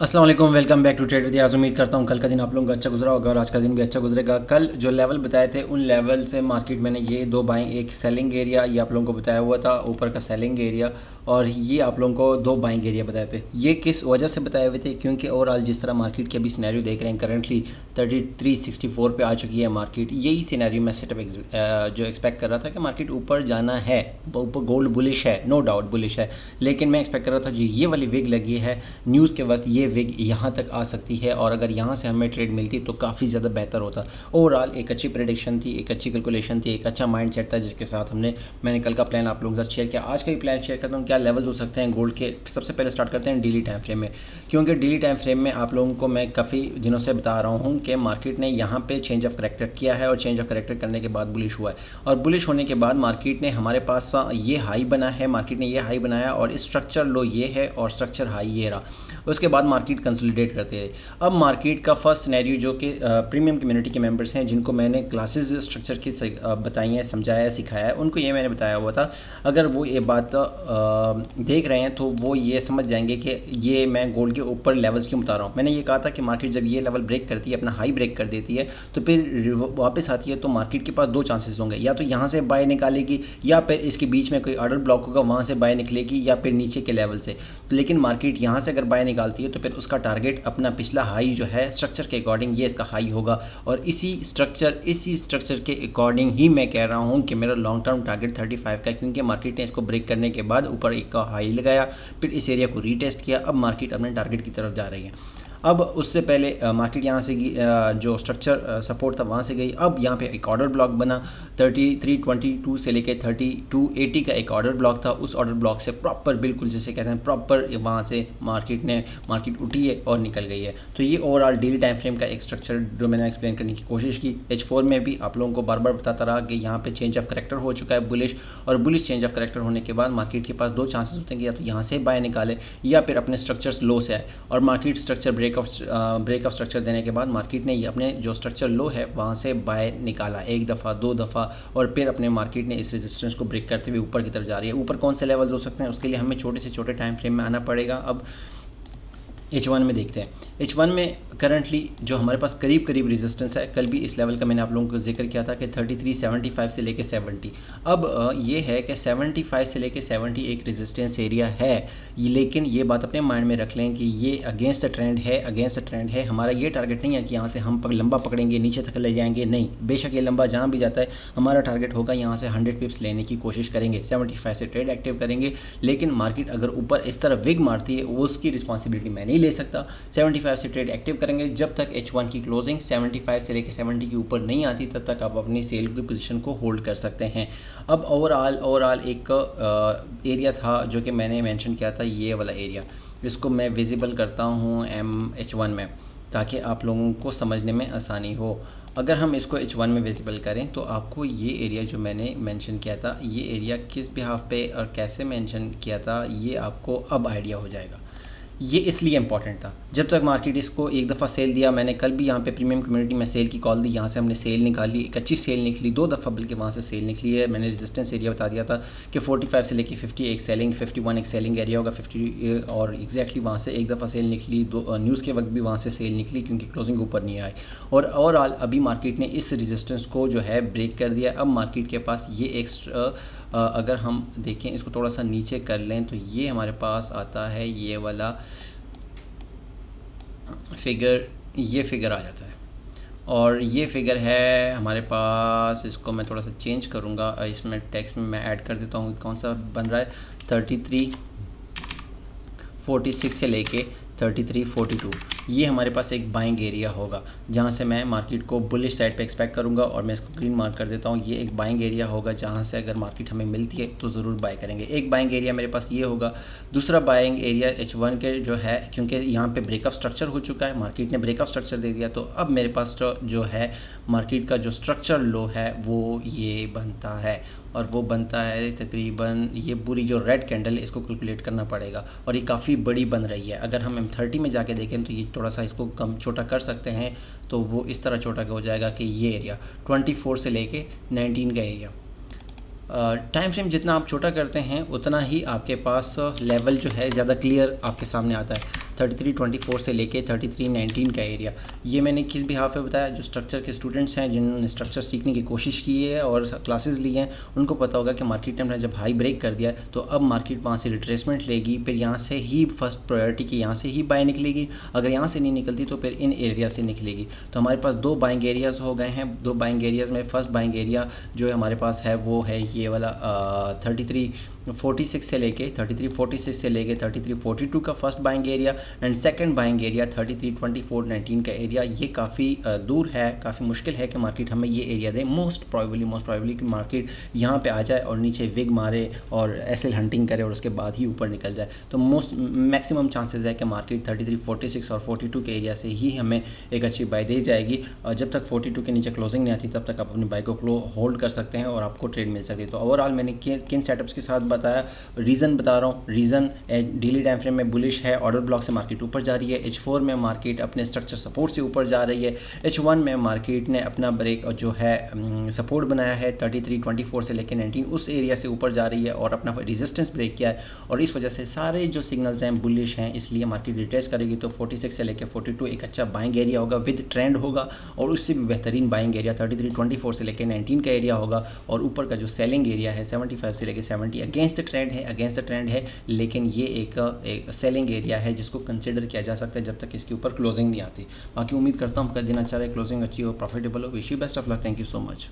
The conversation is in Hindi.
अस्सलाम वालेकुम, welcome back to trade with Yaz. उम्मीद करता हूँ कल का दिन आप लोगों का अच्छा गुजरा होगा और आज का दिन भी अच्छा गुजरेगा। कल जो लेवल बताए थे उन लेवल से मार्केट मैंने ये दो बाइंग, एक सेलिंग एरिया ये आप लोगों को बताया हुआ था, ऊपर का सेलिंग एरिया, और ये आप लोगों को दो बाइंग एरिया बताए थे। ये किस वजह से बताए हुए थे? क्योंकि ओवरऑल जिस तरह मार्केट की अभी सिनेरियो देख रहे हैं, करंटली 3364 पे आ चुकी है मार्केट। यही सिनेरियो मैं जो एक्सपेक्ट कर रहा था कि मार्केट ऊपर जाना है, ऊपर गोल्ड बुलिश है, नो डाउट बुलिश है, लेकिन मैं एक्सपेक्ट कर रहा था जो ये वाली विग लगी है न्यूज़ के वक्त, ये विग यहाँ तक आ सकती है और अगर यहाँ से हमें ट्रेड मिलती तो काफ़ी ज़्यादा बेहतर होता। ओवरऑल एक अच्छी प्रेडिक्शन थी, एक अच्छी कैलकुलेशन थी, एक अच्छा माइंडसेट था जिसके साथ मैंने कल का प्लान आप लोगों के साथ शेयर किया। आज का भी प्लान शेयर करता हूँ, क्या लेवल्स हो सकते हैं गोल्ड के। सबसे पहले स्टार्ट करते हैं डेली टाइम फ्रेम में, क्योंकि डेली टाइम फ्रेम में आप लोगों को मैं काफ़ी दिनों से बता रहा हूँ कि मार्केट ने यहाँ पे चेंज ऑफ करेक्टर किया है और चेंज ऑफ करेक्टर करने के बाद बुलिश हुआ है, और बुलिश होने के बाद मार्केट ने हमारे पास ये हाई बना है, मार्केट ने ये हाई बनाया और स्ट्रक्चर लो ये है और स्ट्रक्चर हाई ये रहा। उसके बाद मार्केट कंसोलिडेट करते रहे। अब मार्केट का फर्स्ट सिनेरियो जो कि प्रीमियम कम्युनिटी के मेंबर्स हैं, जिनको मैंने क्लासेस स्ट्रक्चर की बताई हैं, समझाया, सिखाया है, उनको ये मैंने बताया हुआ था। अगर वो ये बात देख रहे हैं तो वो ये समझ जाएंगे कि ये मैं गोल्ड के ऊपर लेवल्स क्यों बता रहा हूँ। मैंने ये कहा था कि मार्केट जब ये लेवल ब्रेक करती है, अपना हाई ब्रेक कर देती है, तो फिर वापस आती है तो मार्केट के पास दो चांसेस होंगे, या तो यहाँ से बाय निकालेगी या फिर इसके बीच में कोई ऑर्डर ब्लॉक होगा, वहाँ से बाय निकलेगी, या फिर नीचे के लेवल से। लेकिन मार्केट यहाँ से अगर बाय निकालती है तो फिर उसका टारगेट अपना पिछला हाई जो है स्ट्रक्चर के अकॉर्डिंग, ये इसका हाई होगा, और इसी स्ट्रक्चर के अकॉर्डिंग ही मैं कह रहा हूँ कि मेरा लॉन्ग टर्म टारगेट 35 का है, क्योंकि मार्केट ने इसको ब्रेक करने के बाद ऊपर एक का हाई लगाया, फिर इस एरिया को रीटेस्ट किया, अब मार्केट अपने टारगेट की तरफ जा रही है। अब उससे पहले मार्केट यहाँ से जो स्ट्रक्चर सपोर्ट था वहाँ से गई, अब यहाँ पे एक ऑर्डर ब्लॉक बना 3322 से लेके 3280 का एक ऑर्डर ब्लॉक था। उस ऑर्डर ब्लॉक से प्रॉपर, बिल्कुल जैसे कहते हैं प्रॉपर, वहाँ से मार्केट उठी है और निकल गई है। तो ये ओवरऑल डेली टाइम फ्रेम का एक स्ट्रक्चर जो मैंने एक्सप्लेन करने की कोशिश की। H4 में भी आप लोगों को बार बार बताता रहा कि यहाँ पे चेंज ऑफ करेक्टर हो चुका है बुलिश, और बुलिश चेंज ऑफ करेक्टर होने के बाद मार्केट के पास दो चांसेस होते हैं कि या तो यहाँ से बाय निकाले या फिर अपने स्ट्रक्चर्स लो से आए, और market structure break of structure देने के बाद मार्केट ने ये अपने जो स्ट्रक्चर लो है वहाँ से बाय निकाला, एक दफ़ा दो दफ़ा, और फिर अपने मार्केट ने इस रेजिस्टेंस को ब्रेक करते हुए ऊपर की तरफ जा रही है। ऊपर कौन से लेवल्स हो सकते हैं, उसके लिए हमें छोटे से छोटे टाइम फ्रेम में आना पड़ेगा। अब H1 में देखते हैं। H1 में करंटली जो हमारे पास करीब करीब रेजिस्टेंस है, कल भी इस लेवल का मैंने आप लोगों को जिक्र किया था कि 3375 से लेके 70। अब ये है कि 75 से लेके 70 एक रेजिस्टेंस एरिया है, लेकिन ये बात अपने माइंड में रख लें कि ये अगेंस्ट द ट्रेंड है। हमारा ये टारगेट नहीं है कि यहाँ से हम लंबा पकड़ेंगे, नीचे तक ले जाएंगे, नहीं। बेशक ये लंबा जहाँ भी जाता है, हमारा टारगेट होगा यहाँ से 100 पिप्स लेने की कोशिश करेंगे, 75 से ट्रेड एक्टिव करेंगे। लेकिन मार्केट अगर ऊपर इस तरह विग मारती है, वो उसकी रिस्पॉन्सिबिलिटी मैं नहीं ले सकता। 75 से ट्रेड एक्टिव करेंगे। जब तक H1 की क्लोजिंग 75 से लेकर 70 के ऊपर नहीं आती, तब तक आप अपनी सेल की पोजीशन को होल्ड कर सकते हैं। अब ओवरऑल एक एरिया था जो कि मैंने मेंशन किया था, ये वाला एरिया, इसको मैं विजिबल करता हूँ H1 में, ताकि आप लोगों को समझने में आसानी हो। अगर हम इसको H1 में विजिबल करें तो आपको ये एरिया जो मैंने मेंशन किया था, ये एरिया किस बिहाफ पे और कैसे मेंशन किया था, ये आपको अब आइडिया हो जाएगा। ये इसलिए इंपॉर्टेंट था, जब तक मार्केट इसको एक दफ़ा सेल दिया, मैंने कल भी यहाँ पे प्रीमियम कम्युनिटी में सेल की कॉल दी, यहाँ से हमने सेल निकाली, एक अच्छी सेल निकली, दो दफ़ा बल्कि वहाँ से सेल निकली है। मैंने रेजिस्टेंस एरिया बता दिया था कि 45 से लेके 50 एक सेलिंग, 51 एक सेलिंग एरिया होगा, 50 और एग्जैक्टली वहाँ से एक दफ़ा सेल निकली। दो न्यूज़ के वक्त भी वहाँ से सेल निकली, क्योंकि क्लोजिंग ऊपर नहीं आई, और ओवरऑल अभी मार्केट ने इस रेजिस्टेंस को जो है ब्रेक कर दिया। अब मार्केट के पास ये एक्स्ट्रा, अगर हम देखें इसको थोड़ा सा नीचे कर लें, तो ये हमारे पास आता है ये वाला ये फिगर आ जाता है, और ये फिगर है हमारे पास। इसको मैं थोड़ा सा चेंज करूँगा, इसमें टेक्स्ट में मैं ऐड कर देता हूँ कौन सा बन रहा है। 3346 से लेके 3342, ये हमारे पास एक बाइंग एरिया होगा, जहाँ से मैं मार्केट को बुलिश साइड पे एक्सपेक्ट करूँगा, और मैं इसको ग्रीन मार्क कर देता हूँ। ये एक बाइंग एरिया होगा, जहाँ से अगर मार्केट हमें मिलती है तो ज़रूर बाय करेंगे। एक बाइंग एरिया मेरे पास ये होगा। दूसरा बाइंग एरिया H1 के जो है, क्योंकि यहाँ पे ब्रेकअप स्ट्रक्चर हो चुका है, मार्केट ने ब्रेकअप स्ट्रक्चर दे दिया, तो अब मेरे पास जो है मार्केट का जो स्ट्रक्चर लो है वो ये बनता है, और वो बनता है तकरीबन, ये पूरी जो रेड कैंडल है इसको कैलकुलेट करना पड़ेगा, और ये काफ़ी बड़ी बन रही है। अगर हम M30 में जाके देखें तो ये थोड़ा सा इसको कम छोटा कर सकते हैं, तो वो इस तरह छोटा हो जाएगा कि ये एरिया 24 से लेके 19 का एरिया। टाइम फ्रेम जितना आप छोटा करते हैं उतना ही आपके पास लेवल जो है ज़्यादा क्लियर आपके सामने आता है। 3324 से लेके 3319 का एरिया। ये मैंने किस बिहाफ पे बताया, जो स्ट्रक्चर के स्टूडेंट्स हैं जिन्होंने स्ट्रक्चर सीखने की कोशिश की है और क्लासेस ली हैं, उनको पता होगा कि मार्केट ने जब हाई ब्रेक कर दिया तो अब मार्केट वहाँ से रिट्रेसमेंट लेगी, फिर यहाँ से ही फर्स्ट प्रायोरिटी की यहाँ से ही बाय निकलेगी। अगर यहाँ से नहीं निकलती तो फिर इन एरिया से निकलेगी। तो हमारे पास दो बाइंग एरियाज़ हो गए हैं। दो बाइंग एरियाज़ में फर्स्ट बाइंग एरिया जो हमारे पास है वो है ये वाला 3346 से लेके 3346 से लेके 3342 का first buying area, and second buying area 332419 का एरिया। ये काफ़ी दूर है, काफ़ी मुश्किल है कि मार्केट हमें ये एरिया दे। मोस्ट प्रॉबेबली कि मार्केट यहाँ पे आ जाए और नीचे विग मारे और एसएल हंटिंग करे और उसके बाद ही ऊपर निकल जाए। तो मैक्सिमम चांसेस है कि मार्केट 3346 और 42 के एरिया से ही हमें एक अच्छी बाय दे जाएगी। और जब तक 42 के नीचे क्लोजिंग नहीं आती तब तक आप अपनी बाय को होल्ड कर सकते हैं और आपको ट्रेड मिल सकती है। तो ओवरऑल मैंने किन सेटअप्स के साथ बताया, रीज़न बता रहा हूँ। रीज़न डेली टाइम फ्रेम में बुलिश है, ऑर्डर ब्लॉक से मार्केट ऊपर जा रही है। H4 में मार्केट अपने स्ट्रक्चर सपोर्ट से ऊपर जा रही है। H1 में मार्केट ने अपना ब्रेक जो है सपोर्ट बनाया है 3324 से लेकर 19 उस एरिया से ऊपर जा रही है और अपना रेजिस्टेंस ब्रेक किया है, और इस वजह से सारे जो सिग्नल्स हैं बुलिश हैं, इसलिए मार्केट रिट्रेस करेगी। तो 46 से लेकर 42 एक अच्छा बाइंग एरिया होगा, विद ट्रेंड होगा, और उससे भी बेहतरीन बाइंग एरिया 3324 से लेकर 19 का एरिया होगा। और ऊपर का जो सेलिंग एरिया है 75 से लेकर 70 अगेंस्ट द ट्रेंड है, लेकिन ये एक सेलिंग एरिया है जिसको कंसिडर किया जा सकता है जब तक इसके ऊपर क्लोजिंग नहीं आती। बाकी उम्मीद करता हूँ आपका दिन अच्छा रहे, क्लोजिंग अच्छी हो, प्रॉफिटेबल हो। Wish you best of luck. Thank you so much.